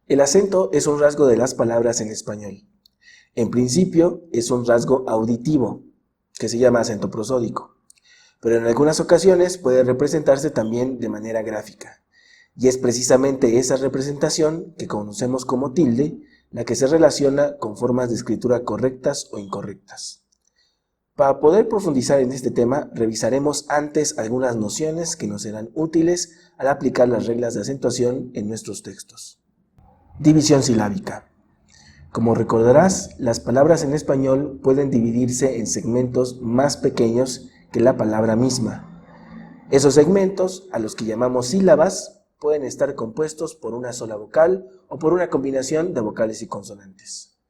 El acento es un rasgo de las palabras en español. En principio es un rasgo auditivo, que se llama acento prosódico, pero en algunas ocasiones puede representarse también de manera gráfica. Y es precisamente esa representación que conocemos como tilde, la que se relaciona con formas de escritura correctas o incorrectas. Para poder profundizar en este tema, revisaremos antes algunas nociones que nos serán útiles al aplicar las reglas de acentuación en nuestros textos. División silábica. Como recordarás, las palabras en español pueden dividirse en segmentos más pequeños que la palabra misma. Esos segmentos, a los que llamamos sílabas, pueden estar compuestos por una sola vocal o por una combinación de vocales y consonantes.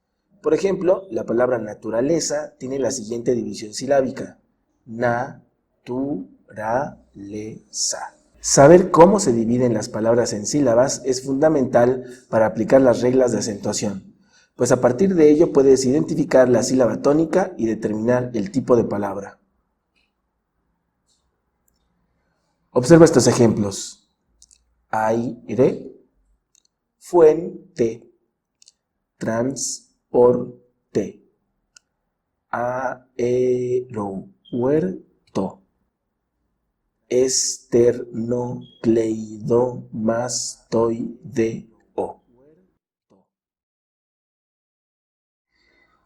Por ejemplo, la palabra naturaleza tiene la siguiente división silábica: na-tu-ra-le-sa. Saber cómo se dividen las palabras en sílabas es fundamental para aplicar las reglas de acentuación, pues a partir de ello puedes identificar la sílaba tónica y determinar el tipo de palabra. Observa estos ejemplos: aire, fuente, transporte, aeropuerto, esternocleidomastoideo.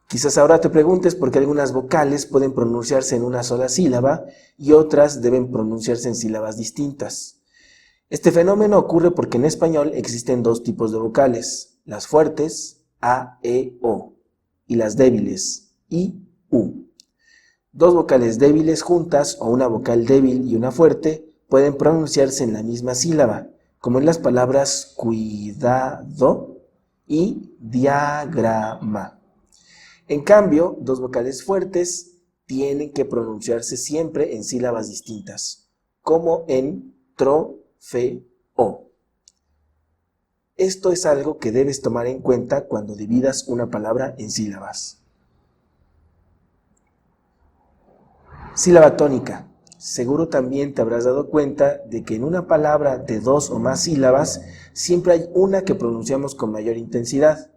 Quizás ahora te preguntes por qué algunas vocales pueden pronunciarse en una sola sílaba y otras deben pronunciarse en sílabas distintas. Este fenómeno ocurre porque en español existen dos tipos de vocales: las fuertes, a, e, o, y las débiles, i, u. Dos vocales débiles juntas o una vocal débil y una fuerte pueden pronunciarse en la misma sílaba, como en las palabras cuidado y diagrama. En cambio, dos vocales fuertes tienen que pronunciarse siempre en sílabas distintas, como en trofeo. Esto es algo que debes tomar en cuenta cuando dividas una palabra en sílabas. Sílaba tónica. Seguro también te habrás dado cuenta de que en una palabra de dos o más sílabas siempre hay una que pronunciamos con mayor intensidad.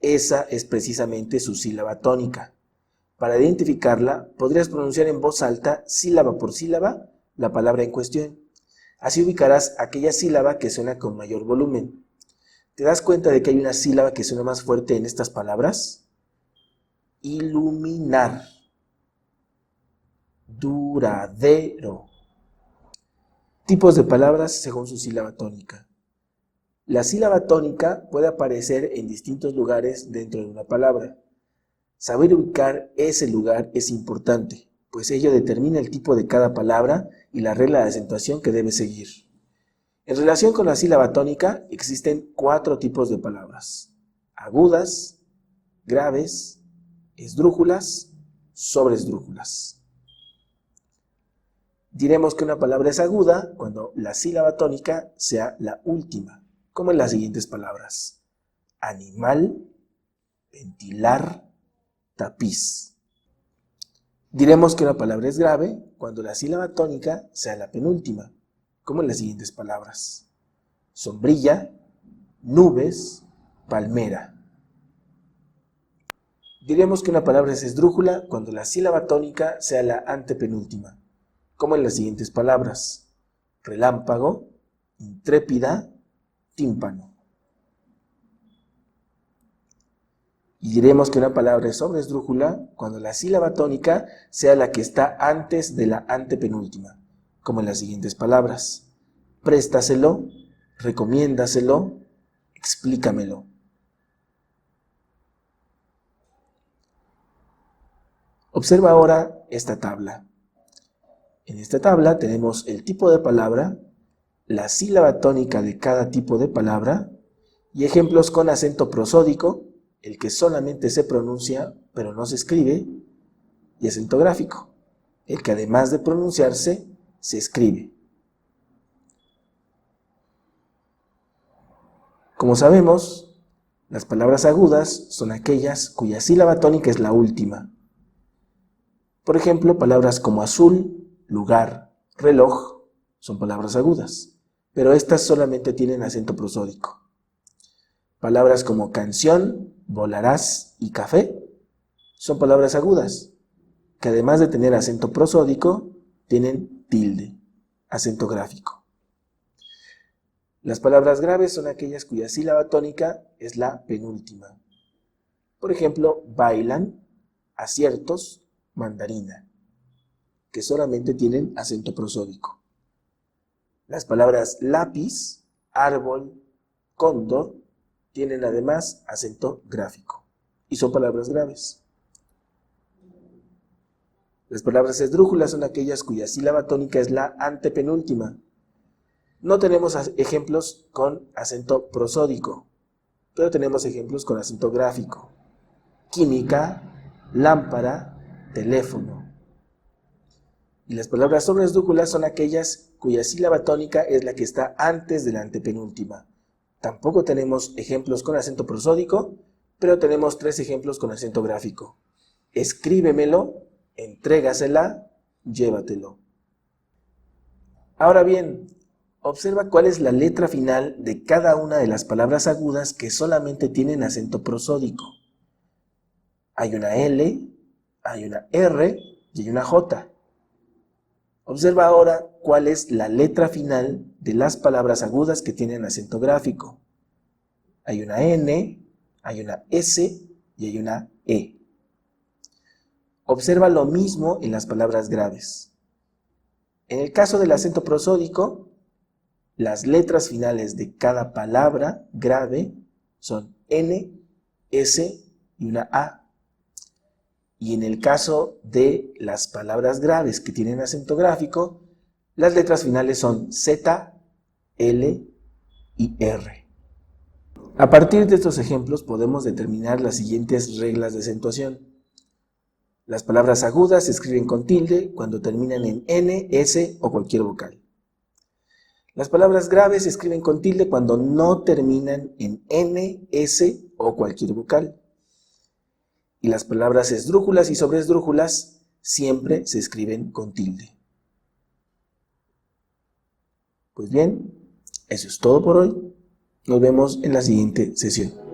Esa es precisamente su sílaba tónica. Para identificarla, podrías pronunciar en voz alta, sílaba por sílaba, la palabra en cuestión. Así ubicarás aquella sílaba que suena con mayor volumen. ¿Te das cuenta de que hay una sílaba que suena más fuerte en estas palabras? Iluminar. Duradero. Tipos de palabras según su sílaba tónica. La sílaba tónica puede aparecer en distintos lugares dentro de una palabra. Saber ubicar ese lugar es importante, pues ello determina el tipo de cada palabra y la regla de acentuación que debe seguir. En relación con la sílaba tónica, existen 4 tipos de palabras: agudas, graves, esdrújulas, sobresdrújulas. Diremos que una palabra es aguda cuando la sílaba tónica sea la última, como en las siguientes palabras: animal, ventilar, tapiz. Diremos que una palabra es grave cuando la sílaba tónica sea la penúltima, como en las siguientes palabras: sombrilla, nubes, palmera. Diremos que una palabra es esdrújula cuando la sílaba tónica sea la antepenúltima, como en las siguientes palabras: relámpago, intrépida, tímpano. Y diremos que una palabra es sobresdrújula cuando la sílaba tónica sea la que está antes de la antepenúltima, como en las siguientes palabras: préstaselo, recomiéndaselo, explícamelo. Observa ahora esta tabla. En esta tabla tenemos el tipo de palabra, la sílaba tónica de cada tipo de palabra y ejemplos con acento prosódico, el que solamente se pronuncia pero no se escribe, y acento gráfico, el que además de pronunciarse, se escribe. Como sabemos, las palabras agudas son aquellas cuya sílaba tónica es la última. Por ejemplo, palabras como azul, lugar, reloj, son palabras agudas, pero estas solamente tienen acento prosódico. Palabras como canción, volarás y café son palabras agudas, que además de tener acento prosódico, tienen tilde, acento gráfico. Las palabras graves son aquellas cuya sílaba tónica es la penúltima. Por ejemplo, bailan, aciertos, mandarina, que solamente tienen acento prosódico. Las palabras lápiz, árbol, cóndor, tienen además acento gráfico y son palabras graves. Las palabras esdrújulas son aquellas cuya sílaba tónica es la antepenúltima. No tenemos ejemplos con acento prosódico, pero tenemos ejemplos con acento gráfico. Química, lámpara, teléfono. Y las palabras sobresdrújulas son aquellas cuya sílaba tónica es la que está antes de la antepenúltima. Tampoco tenemos ejemplos con acento prosódico, pero tenemos 3 ejemplos con acento gráfico. Escríbemelo, entrégasela, llévatelo. Ahora bien, observa cuál es la letra final de cada una de las palabras agudas que solamente tienen acento prosódico. Hay una L, hay una R y hay una J. Observa ahora cuál es la letra final de las palabras agudas que tienen acento gráfico. Hay una N, hay una S y hay una E. Observa lo mismo en las palabras graves. En el caso del acento prosódico, las letras finales de cada palabra grave son N, S y una A. Y en el caso de las palabras graves que tienen acento gráfico, las letras finales son Z, L y R. A partir de estos ejemplos podemos determinar las siguientes reglas de acentuación. Las palabras agudas se escriben con tilde cuando terminan en N, S o cualquier vocal. Las palabras graves se escriben con tilde cuando no terminan en N, S o cualquier vocal. Y las palabras esdrújulas y sobresdrújulas siempre se escriben con tilde. Pues bien, eso es todo por hoy. Nos vemos en la siguiente sesión.